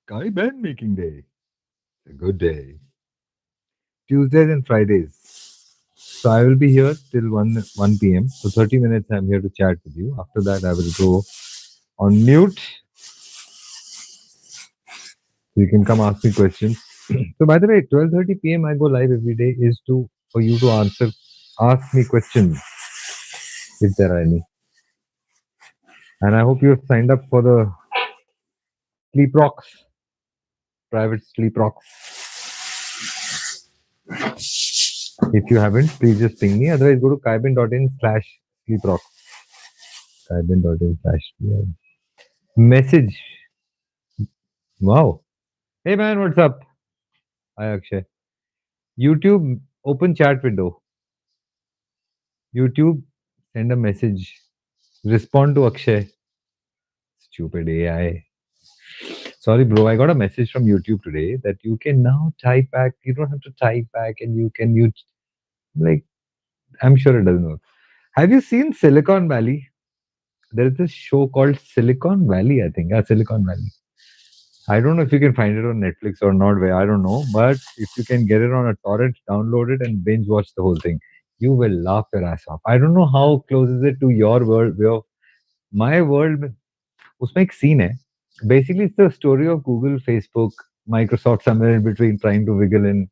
Kaiben Making Day. A good day. Tuesdays and Fridays. So I will be here till 1 p.m. So 30 minutes I'm here to chat with you. After that I will go on mute. So you can come ask me questions. So by the way, 12:30 p.m. I go live every day is to for you to ask me questions if there are any. And I hope you have signed up for the Sleep Rocks, private Sleep Rocks. If you haven't, please just ping me. Otherwise, go to kaiben.in/sleeprock. Kaiben.in/. Message. Wow. Hey man, what's up? Hi Akshay. YouTube, open chat window. YouTube, send a message. Respond to Akshay. Stupid AI. Sorry, bro. I got a message from YouTube today that you can now type back. You don't have to type back, and you can use like. I'm sure it doesn't work. Have you seen Silicon Valley? There is this show called Silicon Valley. I think. Silicon Valley. I don't know if you can find it on Netflix or not. Where I don't know, but if you can get it on a torrent, download it and binge watch the whole thing. You will laugh your ass off. I don't know how close is it to your world. Where my world, में- उसमें एक scene है. Basically, it's the story of Google, Facebook, Microsoft, somewhere in between, trying to wiggle in,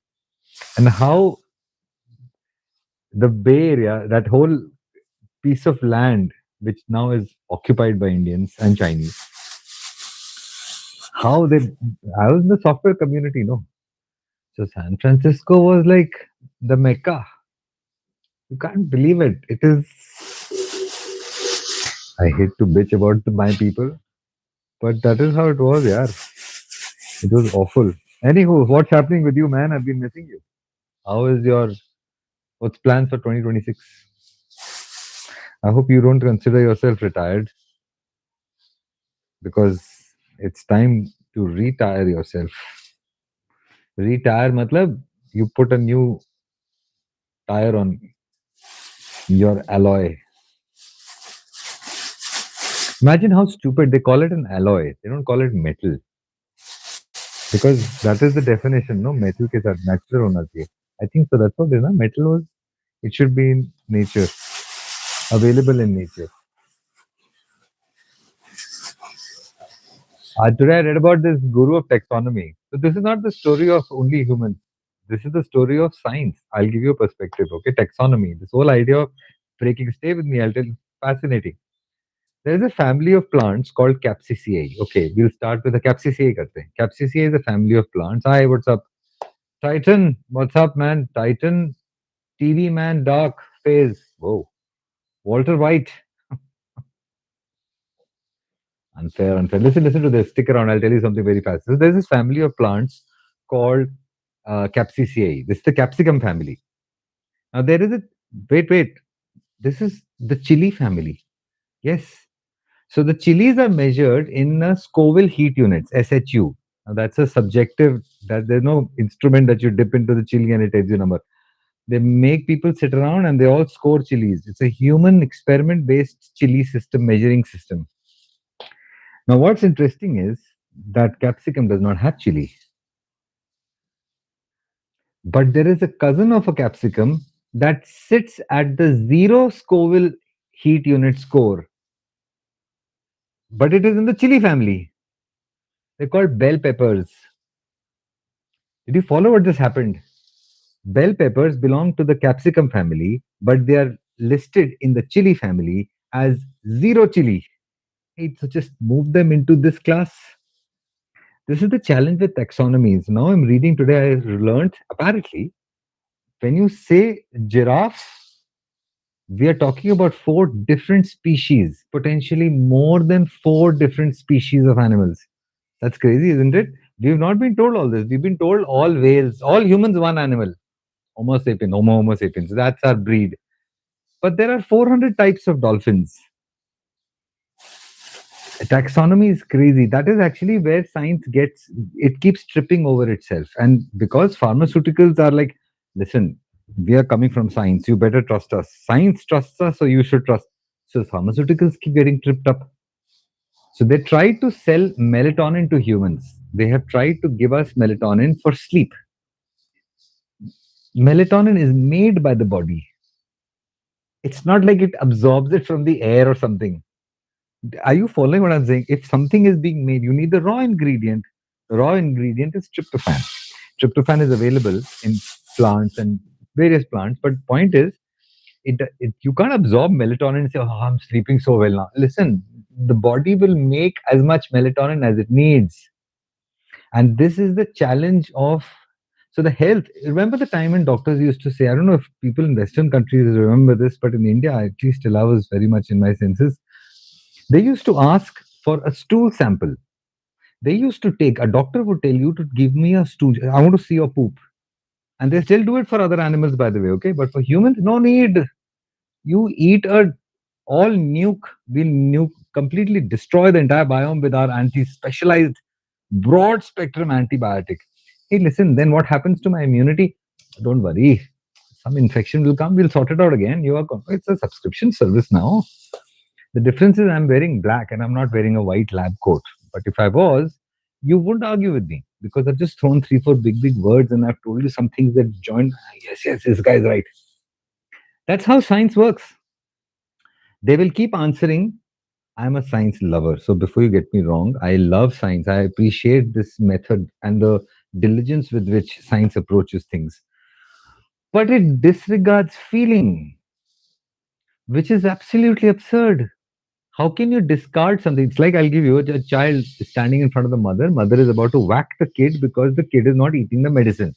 and how the Bay Area, that whole piece of land, which now is occupied by Indians and Chinese, how they. I was in the software community, no. So San Francisco was like the Mecca. You can't believe it. It is. I hate to bitch about my people, but that is how it was, yeah. It was awful. Anywho, what's happening with you, man? I've been missing you. How is your what's plans for 2026? I hope you don't consider yourself retired because it's time to retire yourself. Retire matlab you put a new tire on your alloy. Imagine how stupid they call it an alloy. They don't call it metal. Because that is the definition, no? Metal के साथ natural होना चाहिए. I think so. That's what it is. Na? Metal was. It should be in nature, available in nature. Today I read about this guru of taxonomy. So this is not the story of only humans. This is the story of science. I'll give you a perspective. Okay, taxonomy. This whole idea of breaking. Stay with me. I'll tell you. Fascinating. There is a family of plants called Capsicae. Okay, we'll start with the Capsicae. Karte hain. Capsicae is a family of plants. Hi, what's up? Titan, what's up, man? Titan, TV man, dark phase. Whoa. Walter White. Unfair, unfair. Listen to this. Stick around. I'll tell you something very fast. So there's this family of plants called Capsicae. This is the capsicum family. Now there is a wait. This is the chili family. Yes. So the chilies are measured in Scoville heat units, SHU. Now that's a subjective. That there's no instrument that you dip into the chili and it tells you number. They make people sit around and they all score chilies. It's a human experiment-based chili system measuring system. Now, what's interesting is that capsicum does not have chili, but there is a cousin of a capsicum that sits at the zero Scoville heat unit score, but it is in the chili family. They're called bell peppers. Did you follow what just happened? Bell peppers belong to the capsicum family, but they are listed in the chili family as zero chili. Hey, so just move them into this class. This is the challenge with taxonomies. Now I'm reading today, I learned apparently when you say giraffe, we are talking about four different species, potentially more than four different species of animals. That's crazy, isn't it? We've not been told all this. We've been told all whales, all humans, one animal. Homo sapien, Homo sapiens. That's our breed. But there are 400 types of dolphins. Taxonomy is crazy. That is actually where science gets, it keeps tripping over itself. And because pharmaceuticals are like, listen, we are coming from science, you better trust us. Science trusts us, so you should trust. So pharmaceuticals keep getting tripped up. So they try to sell melatonin to humans. They have tried to give us melatonin for sleep. Melatonin is made by the body. It's not like it absorbs it from the air or something. Are you following what I'm saying? If something is being made, you need the raw ingredient. The raw ingredient is tryptophan. Tryptophan is available in plants and various plants. But point is, you can't absorb melatonin and say, "Oh, I'm sleeping so well now." Listen, the body will make as much melatonin as it needs, and this is the challenge of. So the health. Remember the time when doctors used to say, I don't know if people in Western countries remember this, but in India, at least till I was very much in my senses, they used to ask for a stool sample. They used to take, a doctor would tell you to give me a stool. I want to see your poop. And they still do it for other animals, by the way, okay? But for humans, no need. You eat a all nuke, we'll nuke, completely destroy the entire biome with our anti-specialized, broad spectrum antibiotic. Hey, listen, then what happens to my immunity? Don't worry. Some infection will come, we'll sort it out again. It's a subscription service now. The difference is I'm wearing black and I'm not wearing a white lab coat. But if I was, you wouldn't argue with me because I've just thrown three, four big words and I've told you some things that joined. Yes, this guy's right. That's how science works. They will keep answering, I'm a science lover. So before you get me wrong, I love science. I appreciate this method and the diligence with which science approaches things. But it disregards feeling, which is absolutely absurd. How can you discard something? It's like I'll give you a child standing in front of the mother. Mother is about to whack the kid because the kid is not eating the medicine.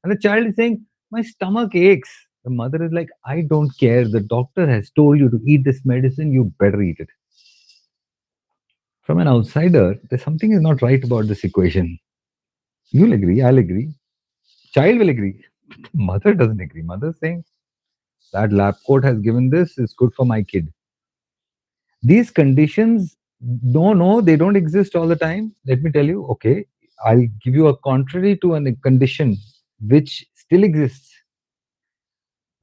And the child is saying, my stomach aches. The mother is like, I don't care. The doctor has told you to eat this medicine. You better eat it. From an outsider, there's something is not right about this equation. You'll agree, I'll agree. Child will agree. Mother doesn't agree. Mother's saying, that lab coat has given this, is good for my kid. These conditions, no, they don't exist all the time. Let me tell you, okay, I'll give you a contrary to a condition which still exists.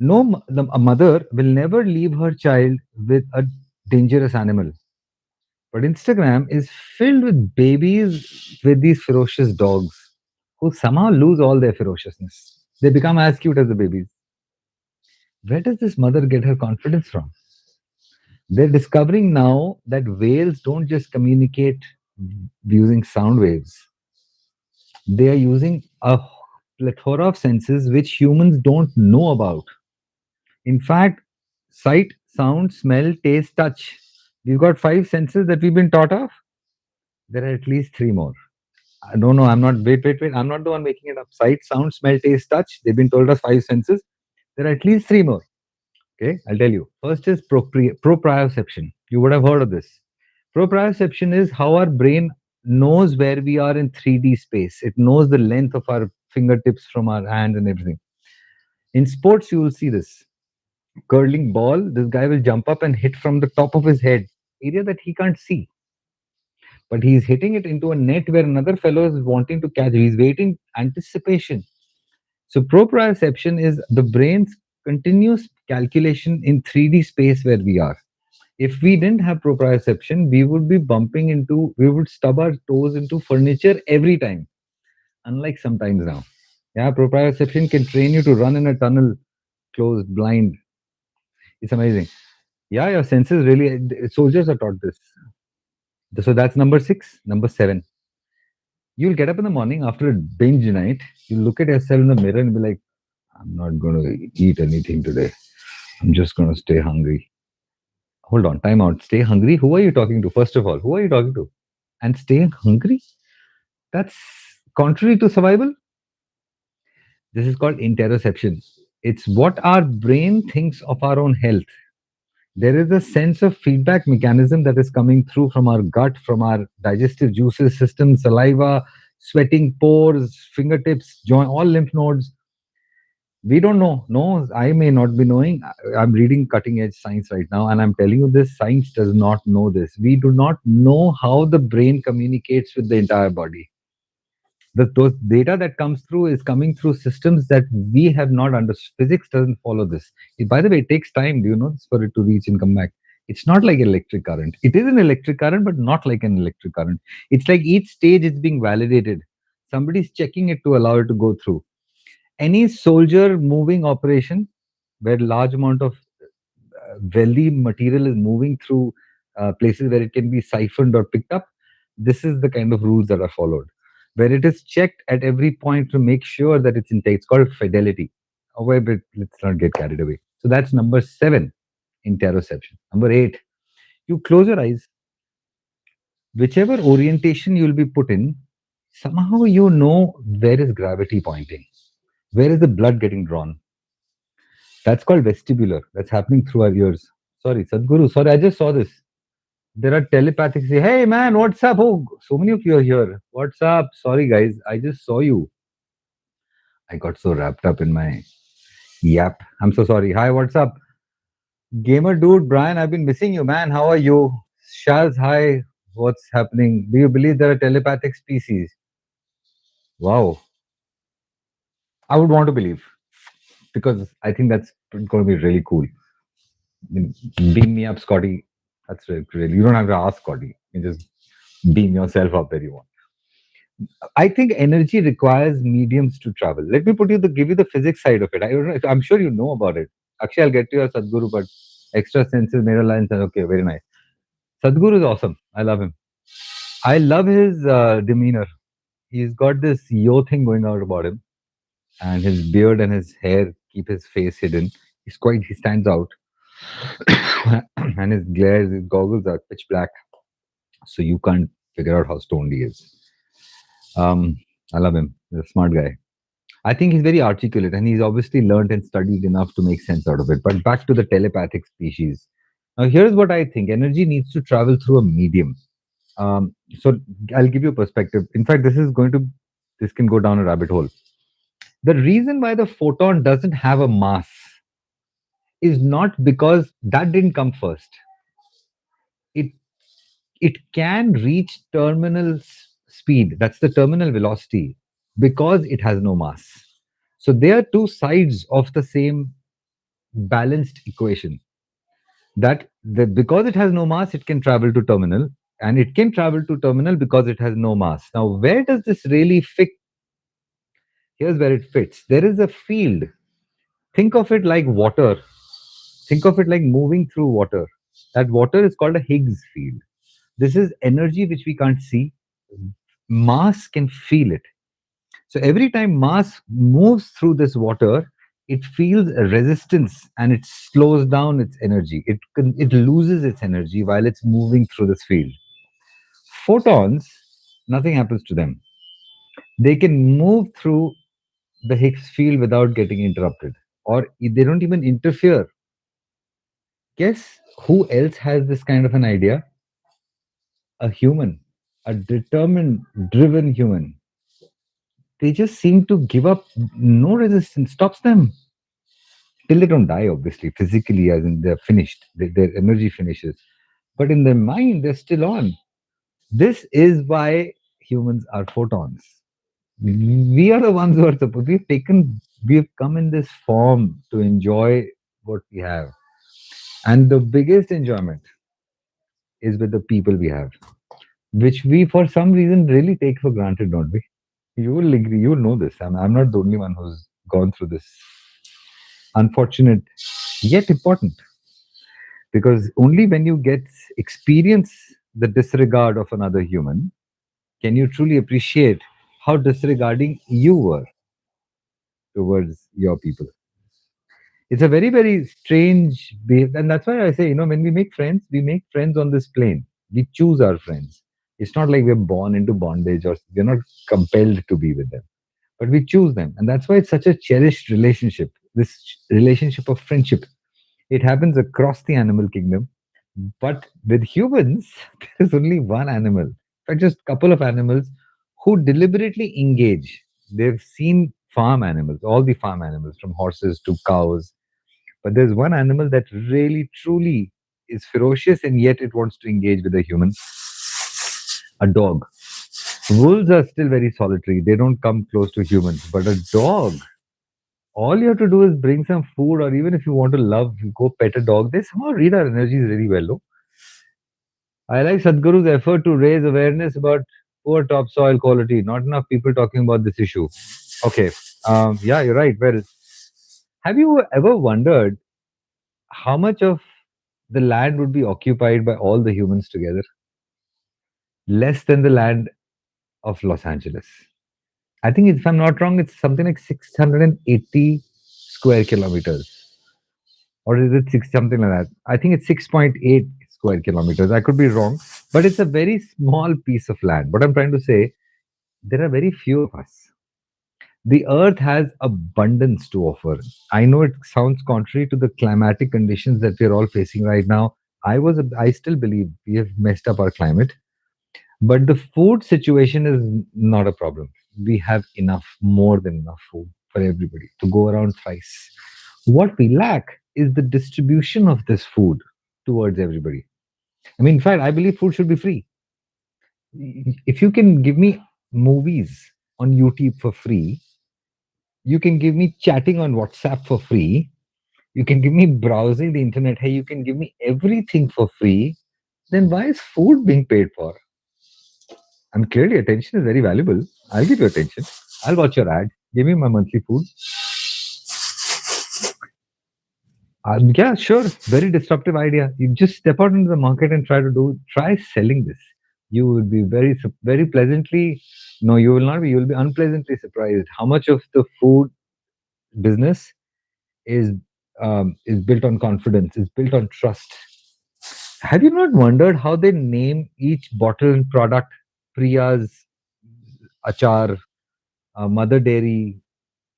No, a mother will never leave her child with a dangerous animal. But Instagram is filled with babies with these ferocious dogs who somehow lose all their ferociousness. They become as cute as the babies. Where does this mother get her confidence from? They're discovering now that whales don't just communicate using sound waves, they are using a plethora of senses which humans don't know about. In fact, sight, sound, smell, taste, touch. We've got five senses that we've been taught of. There are at least three more. I don't know. I'm not. Wait. I'm not the one making it up. Sight, sound, smell, taste, touch. They've been told us five senses. There are at least three more. Okay, I'll tell you. First is proprioception. You would have heard of this. Proprioception is how our brain knows where we are in 3D space. It knows the length of our fingertips from our hand and everything. In sports, you will see this. Curling ball, this guy will jump up and hit from the top of his head, area that he can't see. But he's hitting it into a net where another fellow is wanting to catch. He's waiting, anticipation. So proprioception is the brain's continuous calculation in 3D space where we are. If we didn't have proprioception, we would stub our toes into furniture every time, unlike sometimes now. Yeah, proprioception can train you to run in a tunnel closed, blind. It's amazing. Yeah, your senses really, soldiers are taught this. So that's number six. Number seven, you'll get up in the morning after a binge night, you look at yourself in the mirror and be like, I'm not going to eat anything today. I'm just going to stay hungry. Hold on, time out. Stay hungry? Who are you talking to? First of all, who are you talking to? And staying hungry? That's contrary to survival. This is called interoception. It's what our brain thinks of our own health. There is a sense of feedback mechanism that is coming through from our gut, from our digestive juices system, saliva, sweating pores, fingertips, joint, all lymph nodes. We don't know. No, I may not be knowing. I'm reading cutting edge science right now, and I'm telling you this, science does not know this. We do not know how the brain communicates with the entire body. Those data that comes through is coming through systems that we have not understood. Physics doesn't follow this. By the way, it takes time, do you know this, for it to reach and come back. It's not like electric current. It is an electric current, but not like an electric current. It's like each stage is being validated. Somebody's checking it to allow it to go through. Any soldier moving operation where large amount of wealthy material is moving through places where it can be siphoned or picked up, this is the kind of rules that are followed, where it is checked at every point to make sure that it's intact. It's called fidelity. However, but let's not get carried away. So that's number 7, interoception. Number 8, you close your eyes. Whichever orientation you'll be put in, somehow you know where is gravity pointing, where is the blood getting drawn. That's called vestibular. That's happening through our ears. Sorry, Sadhguru. Sorry, I just saw this. There are telepathic say, hey man, what's up? Oh, so many of you are here. What's up? Sorry guys, I just saw you. I got so wrapped up in my yap. I'm so sorry. Hi, what's up? Gamer dude, Brian, I've been missing you, man. How are you? Shaz, hi. What's happening? Do you believe there are telepathic species? Wow. I would want to believe because I think that's going to be really cool. Beam me up, Scotty. That's really. You don't have to ask Scotty. You can just beam yourself up where you want. I think energy requires mediums to travel. Let me give you the physics side of it. I don't know if, I'm sure you know about it. Actually, I'll get to your Sadhguru, but extra senses, mirror lines, and okay, very nice. Sadhguru is awesome. I love him. I love his demeanor. He's got this yo thing going out about him, and his beard and his hair keep his face hidden. He stands out, and his goggles are pitch black, so you can't figure out how stoned he is. I love him. He's a smart guy. I think he's very articulate and he's obviously learned and studied enough to make sense out of it. But back to the telepathic species. Now, here's what I think energy needs to travel through a medium. So, I'll give you a perspective. In fact, this can go down a rabbit hole. The reason why the photon doesn't have a mass is not because that didn't come first. It it can reach terminal speed. That's the terminal velocity because it has no mass. So they are two sides of the same balanced equation. Because it has no mass, it can travel to terminal, and it can travel to terminal because it has no mass. Now, where does this really fit? Here's where it fits. There is a field. Think of it like water. Think of it like moving through water. That water is called a Higgs field. This is energy which we can't see. Mass can feel it. So every time mass moves through this water, it feels a resistance and it slows down its energy. It loses its energy while it's moving through this field. Photons, nothing happens to them. They can move through the Higgs field without getting interrupted, or they don't even interfere. Guess who else has this kind of an idea? A human, a determined, driven human. They just seem to give up. No resistance stops them till they don't die, obviously, physically, as in they're finished, their energy finishes. But in their mind, they're still on. This is why humans are photons. We are the ones who are supposed. We've come in this form to enjoy what we have, and the biggest enjoyment is with the people we have, which we, for some reason, really take for granted, don't we? You will agree. You will know this. I'm not the only one who's gone through this unfortunate yet important, because only when you get experience the disregard of another human can you truly appreciate how disregarding you were towards your people. It's a very, very strange and that's why I say, when we make friends on this plane. We choose our friends. It's not like we're born into bondage or we're not compelled to be with them, but we choose them. And that's why it's such a cherished relationship, this relationship of friendship. It happens across the animal kingdom, but with humans, there's only one animal. In fact, just a couple of animals who deliberately engage. They've seen farm animals, all the farm animals, from horses to cows. But there's one animal that really, truly is ferocious and yet it wants to engage with a human, a dog. Wolves are still very solitary. They don't come close to humans. But a dog, All you have to do is bring some food, or even if you want to love, go pet a dog. They somehow read our energies really well. No? I like Sadhguru's effort to raise awareness about poor topsoil quality. Not enough people talking about this issue. Okay. Yeah, you're right. Well, have you ever wondered how much of the land would be occupied by all the humans together? Less than the land of Los Angeles. I think, if I'm not wrong, it's something like 680 square kilometers. Or is it six, something like that? I think it's 6.8 square kilometers. I could be wrong, but it's a very small piece of land. What I'm trying to say, there are very few of us. The earth has abundance to offer. I know it sounds contrary to the climatic conditions that we're all facing right now. I still believe we have messed up our climate, but the food situation is not a problem. We have enough, more than enough food for everybody to go around thrice. What we lack is the distribution of this food towards everybody. I mean, in fact, I believe food should be free. If you can give me movies on YouTube for free, you can give me chatting on WhatsApp for free, you can give me browsing the internet, hey, you can give me everything for free, then why is food being paid for? And clearly, attention is very valuable. I'll give you attention. I'll watch your ad. Give me my monthly food. Yeah, sure. Very disruptive idea. You just step out into the market and try selling this. You will be very pleasantly, no, you will not be, you will be unpleasantly surprised how much of the food business is is built on confidence, is built on trust. Have you not wondered how they name each bottle and product? Priya's Achar, Mother Dairy,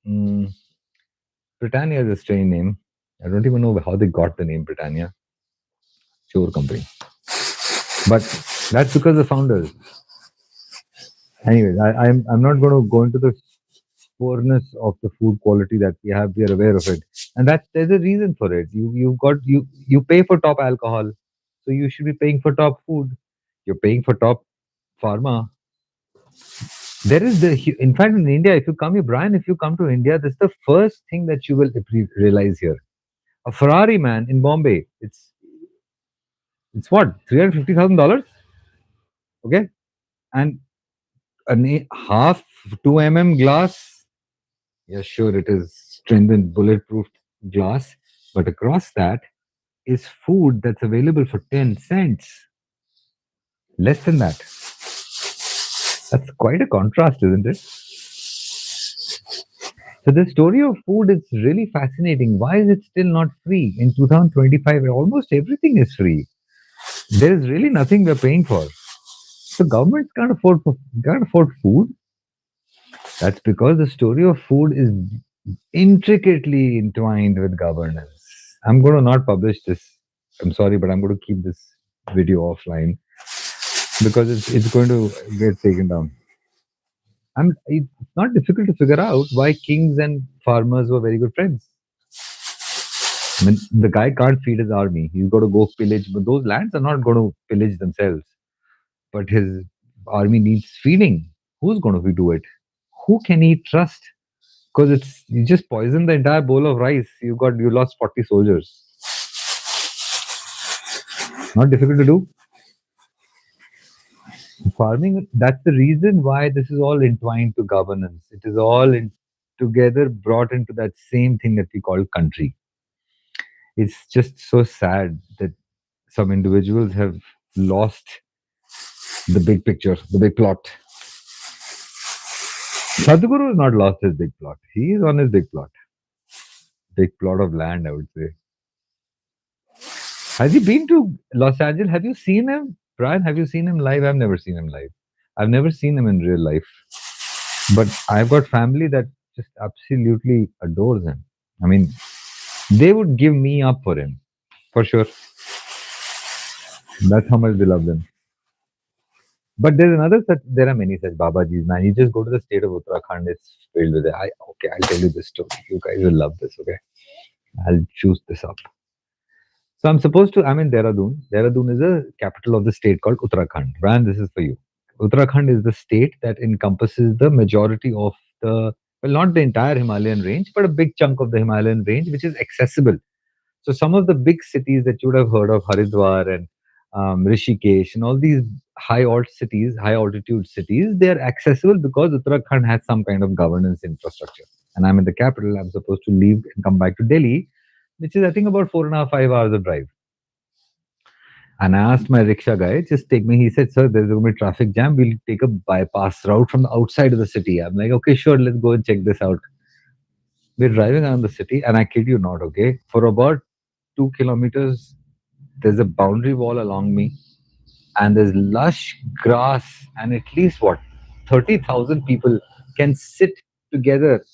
mm, Britannia is a strange name. I don't even know how they got the name Britannia. Sure company. But that's because the founders. Anyways, I'm not going to go into the poorness of the food quality that we have. We are aware of it, and that there's a reason for it. You pay for top alcohol, so you should be paying for top food. You're paying for top pharma. There is in fact, in India, if you come here, Brian, if you come to India, this is the first thing that you will realize here. A Ferrari, man, in Bombay, it's what, $350,000, okay, and half 2 glass. Yeah, sure, it is strengthened bulletproof glass, but across that is food that's available for 10 cents, less than that. That's quite a contrast, isn't it? So the story of food is really fascinating. Why is it still not free in 2025? Almost everything is free. There is really nothing we're paying for. So governments can't afford food. That's because the story of food is intricately entwined with governance. I'm going to not publish this. I'm sorry, but I'm going to keep this video offline because it's going to get taken down. It's not difficult to figure out why kings and farmers were very good friends. I mean, the guy can't feed his army. He's got to go pillage, but those lands are not going to pillage themselves. But his army needs feeding. Who's going to do it? Who can he trust? Because you just poison the entire bowl of rice. You lost 40 soldiers. Not difficult to do. Farming. That's the reason why this is all entwined to governance. It is all together brought into that same thing that we call country. It's just so sad that some individuals have lost the big picture, the big plot. Sadhguru has not lost his big plot. He is on his big plot of land, I would say. Has he been to Los Angeles? Have you seen him? Brian, have you seen him live? I've never seen him live. I've never seen him in real life. But I've got family that just absolutely adores him. I mean, they would give me up for him, for sure. That's how much they love him. But there's another such. There are many such Babajis, man. You just go to the state of Uttarakhand; it's filled with it. Okay, I'll tell you this story. You guys will love this. Okay, I'll choose this up. So I'm in Dehradun. Dehradun is the capital of the state called Uttarakhand. Brian, this is for you. Uttarakhand is the state that encompasses the majority of the Well, not the entire Himalayan range, but a big chunk of the Himalayan range, which is accessible. So some of the big cities that you would have heard of, Haridwar and Rishikesh, and all these high altitude cities, they are accessible because Uttarakhand has some kind of governance infrastructure. And I'm in the capital. I'm supposed to leave and come back to Delhi, which is I think about 4.5, 5 hours of drive. And I asked my rickshaw guy, just take me. He said, sir, there's going to be traffic jam. We'll take a bypass route from the outside of the city. I'm like, okay, sure, let's go and check this out. We're driving around the city, and I kid you not, okay, for about 2 kilometers, there's a boundary wall along me, and there's lush grass, and at least what 30,000 people can sit together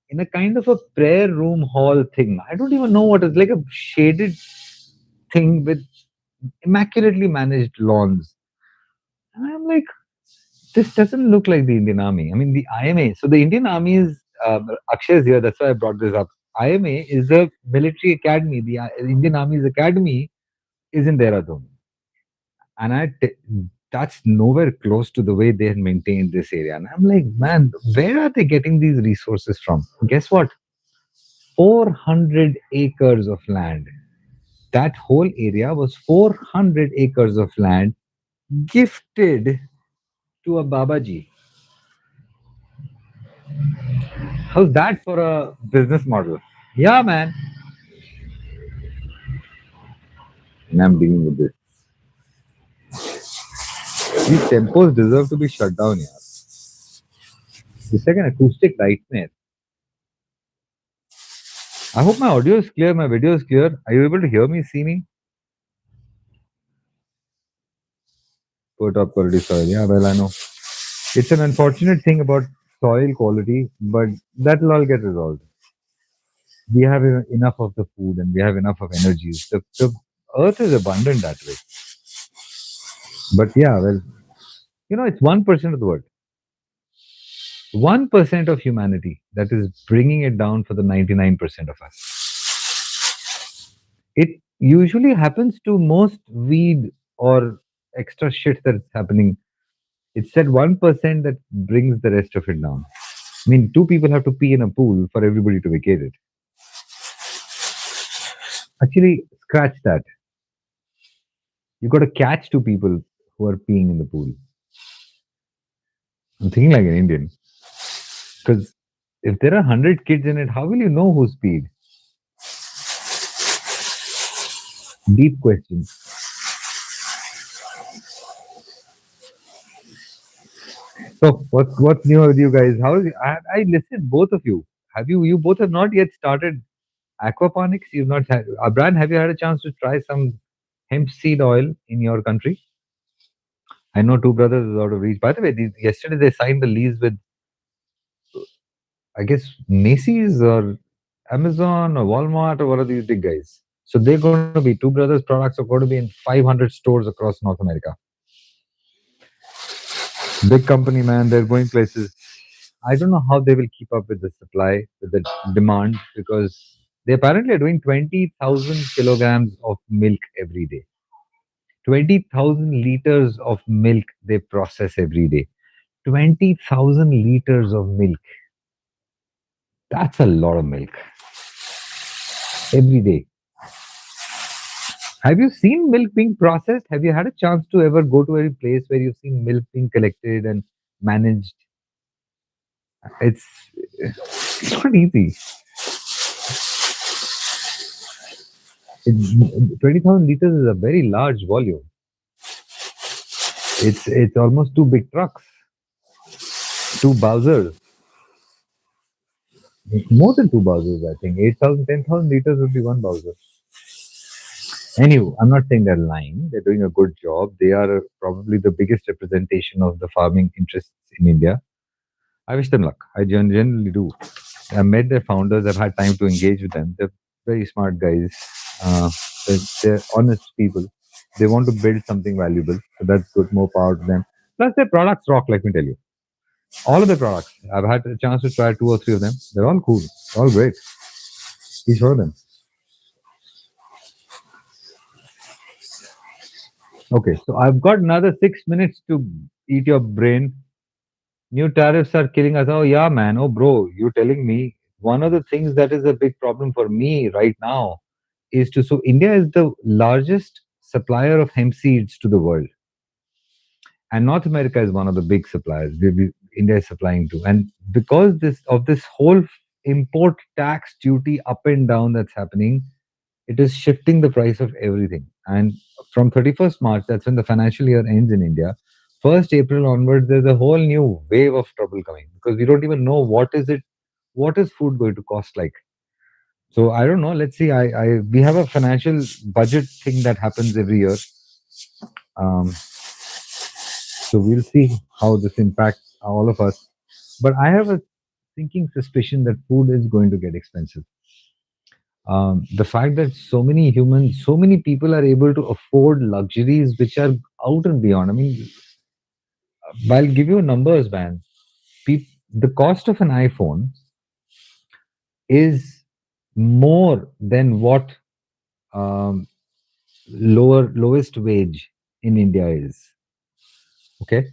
in a kind of a prayer room hall thing. I don't even know what it's like, a shaded thing with immaculately managed lawns. And I'm like, this doesn't look like the Indian Army. I mean, the IMA. So the Indian Army is Akshay is here. That's why I brought this up. IMA is the military academy. The Indian Army's academy is in Dehradun, and that's nowhere close to the way they had maintained this area. And I'm like, man, where are they getting these resources from? Guess what? 400 acres of land. That whole area was 400 acres of land gifted to a Babaji. How's that for a business model? Yeah, man. And I'm dealing with this. These tempos deserve to be shut down, yeah. It's like an acoustic nightmare. I hope my audio is clear, my video is clear. Are you able to hear me, see me? Poor top quality soil. Yeah, well, I know. It's an unfortunate thing about soil quality, but that will all get resolved. We have enough of the food and we have enough of energies. The earth is abundant that way. But yeah, well, it's 1% of the world. 1% of humanity that is bringing it down for the 99% of us. It usually happens to most weed or extra shit that's happening. It's that 1% that brings the rest of it down. I mean, two people have to pee in a pool for everybody to vacate it. Actually, scratch that. You got to catch two people who are peeing in the pool. I'm thinking like an Indian. Because if there are 100 kids in it, how will you know who's peed? Deep questions. So, what's new with you guys? How is it? I listened both of you. Have you both have not yet started aquaponics? You've not had. Brian, have you had a chance to try some hemp seed oil in your country? I know Two Brothers is out of reach. By the way, yesterday they signed the lease with, I guess, Macy's or Amazon or Walmart or one of these big guys. So they're going to be Two Brothers products are going to be in 500 stores across North America. Big company, man. They're going places. I don't know how they will keep up with the supply, with the demand, because they apparently are doing 20,000 kilograms of milk every day. 20,000 liters of milk they process every day. 20,000 liters of milk. That's a lot of milk every day. Have you seen milk being processed? Have you had a chance to ever go to a place where you've seen milk being collected and managed? It's, it's not easy. 20,000 liters is a very large volume. It's almost two big trucks, two Bowsers. More than two Bowsers, I think. 8,000, 10,000 liters would be one Bowser. Anyway, I'm not saying they're lying. They're doing a good job. They are probably the biggest representation of the farming interests in India. I wish them luck. I genuinely do. I've met their founders. I've had time to engage with them. They're very smart guys. They're honest people. They want to build something valuable. So that's good. More power to them. Plus, their products rock, let me tell you. All of the products. I've had a chance to try two or three of them. They're all cool. All great. Each one of them. Okay, so I've got another 6 minutes to eat your brain. New tariffs are killing us. Oh yeah, man. Oh bro, you telling me one of the things that is a big problem for me right now is to so India is the largest supplier of hemp seeds to the world, and North America is one of the big suppliers. India is supplying to, and because this whole import tax duty up and down that's happening, it is shifting the price of everything. And from 31st March, that's when the financial year ends in India. 1st April onwards, there's a whole new wave of trouble coming because we don't even know what is food going to cost like. So I don't know. Let's see. We have a financial budget thing that happens every year. So we'll see how this impacts all of us. But I have a thinking suspicion that food is going to get expensive. The fact that so many humans, so many people are able to afford luxuries which are out and beyond. I mean, I'll give you numbers, man. The cost of an iPhone is more than what um, lowest wage in India is. Okay,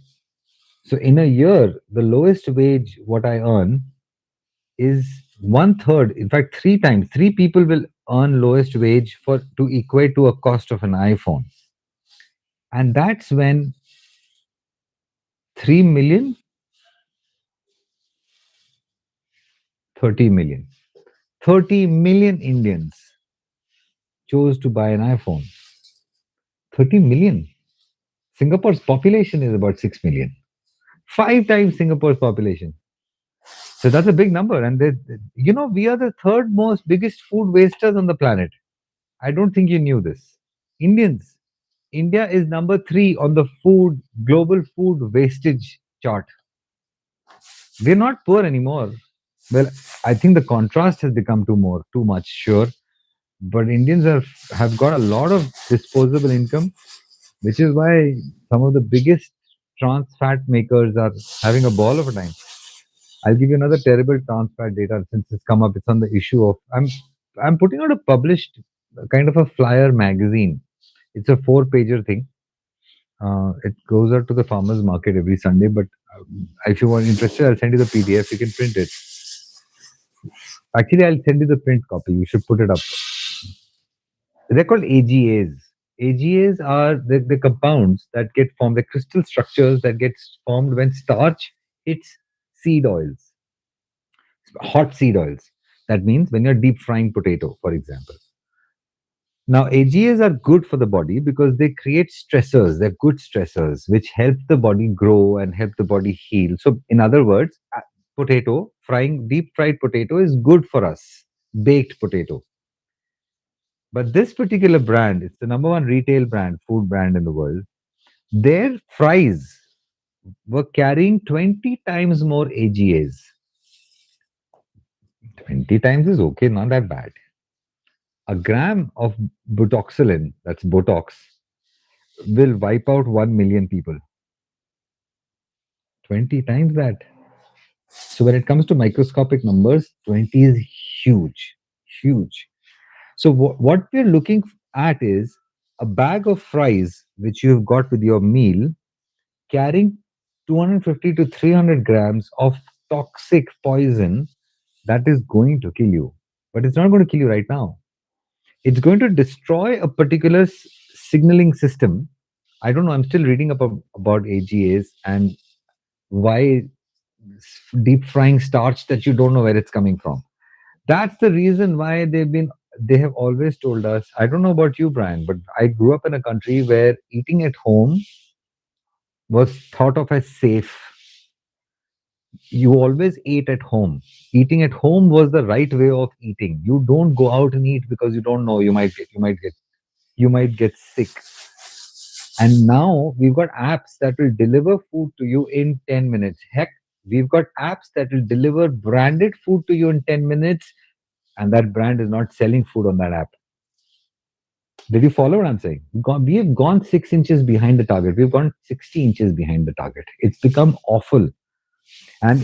so in a year, the lowest wage what I earn is one third. In fact, three times. Three people will earn lowest wage for to equate to a cost of an iPhone, and that's when 3 million, 30 million, 30 million Indians chose to buy an iPhone. 30 million. Singapore's population is about 6 million, five times Singapore's population. So that's a big number. And we are the third most biggest food wasters on the planet. I don't think you knew this. Indians. India is number three on the global food wastage chart. We're not poor anymore. Well, I think the contrast has become too much, sure. But Indians have got a lot of disposable income, which is why some of the biggest trans fat makers are having a ball of a time. I'll give you another terrible trans fat data since it's come up. It's on the issue of I'm putting out a published kind of a flyer magazine. It's a 4 pager thing. It goes out to the farmers market every Sunday. But if you are interested, I'll send you the PDF. You can print it. Actually, I'll send you the print copy. You should put it up. They're called AGAs. AGAs are the compounds that get formed, the crystal structures that get formed when starch hits seed oils, hot seed oils. That means when you're deep frying potato, for example. Now, AGAs are good for the body because they create stressors. They're good stressors, which help the body grow and help the body heal. So, in other words, deep fried potato is good for us, baked potato. But this particular brand, it's the number one retail brand, food brand in the world. Their fries were carrying 20 times more AGAs. 20 times is okay, not that bad. A gram of butoxylin, that's Botox, will wipe out 1 million people. 20 times that. So when it comes to microscopic numbers, 20 is huge, huge. So what we're looking at is a bag of fries, which you've got with your meal, carrying 250 to 300 grams of toxic poison that is going to kill you. But it's not going to kill you right now. It's going to destroy a particular signaling system. I don't know. I'm still reading about AGAs and why deep frying starch that you don't know where it's coming from. That's the reason why they have always told us. I don't know about you, Brian, but I grew up in a country where eating at home was thought of as safe. You always ate at home. Eating at home was the right way of eating. You don't go out and eat because you don't know you might get sick. And now we've got apps that will deliver food to you in 10 minutes. Heck, we've got apps that will deliver branded food to you in 10 minutes, and that brand is not selling food on that app. Did you follow what I'm saying? We have gone 6 inches behind the target. We've gone 60 inches behind the target. It's become awful. And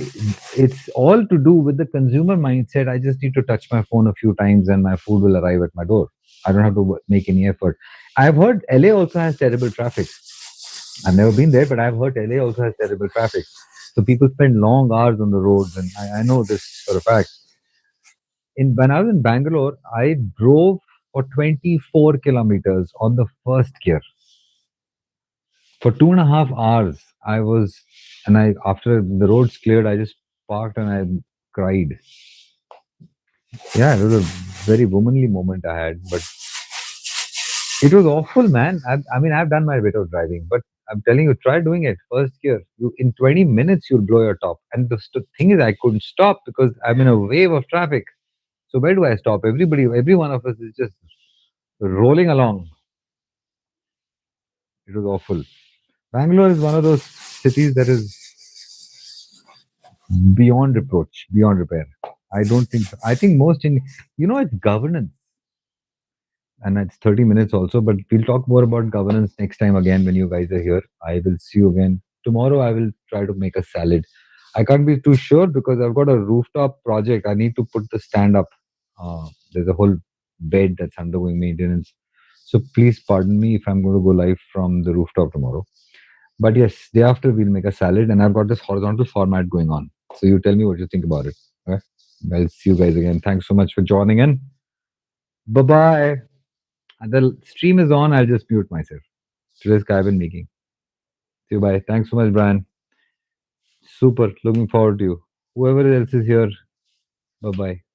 it's all to do with the consumer mindset. I just need to touch my phone a few times and my food will arrive at my door. I don't have to make any effort. I've heard LA also has terrible traffic. I've never been there, but I've heard LA also has terrible traffic. So people spend long hours on the roads, and I know this for a fact. When I was in Bangalore, I drove for 24 kilometers on the first gear for 2.5 hours. I was, and I after the roads cleared, I just parked and I cried. Yeah, it was a very womanly moment I had, but it was awful, man. I mean, I've done my bit of driving, but I'm telling you, try doing it. First gear, you in 20 minutes you'll blow your top. And the thing is, I couldn't stop because I'm in a wave of traffic. So where do I stop? Every one of us is just rolling along. It was awful. Bangalore is one of those cities that is beyond reproach, beyond repair. I don't think so. I think most in it's governance, and it's 30 minutes also. But we'll talk more about governance next time again when you guys are here. I will see you again tomorrow. I will try to make a salad. I can't be too sure because I've got a rooftop project. I need to put the stand up. There's a whole bed that's undergoing maintenance. So please pardon me if I'm going to go live from the rooftop tomorrow. But yes, day after we'll make a salad, and I've got this horizontal format going on. So you tell me what you think about it. Okay? I'll see you guys again. Thanks so much for joining in. Bye bye. And the stream is on. I'll just mute myself. Today's Kaiben Making. See you. Bye. Thanks so much, Brian. Super. Looking forward to you. Whoever else is here. Bye bye.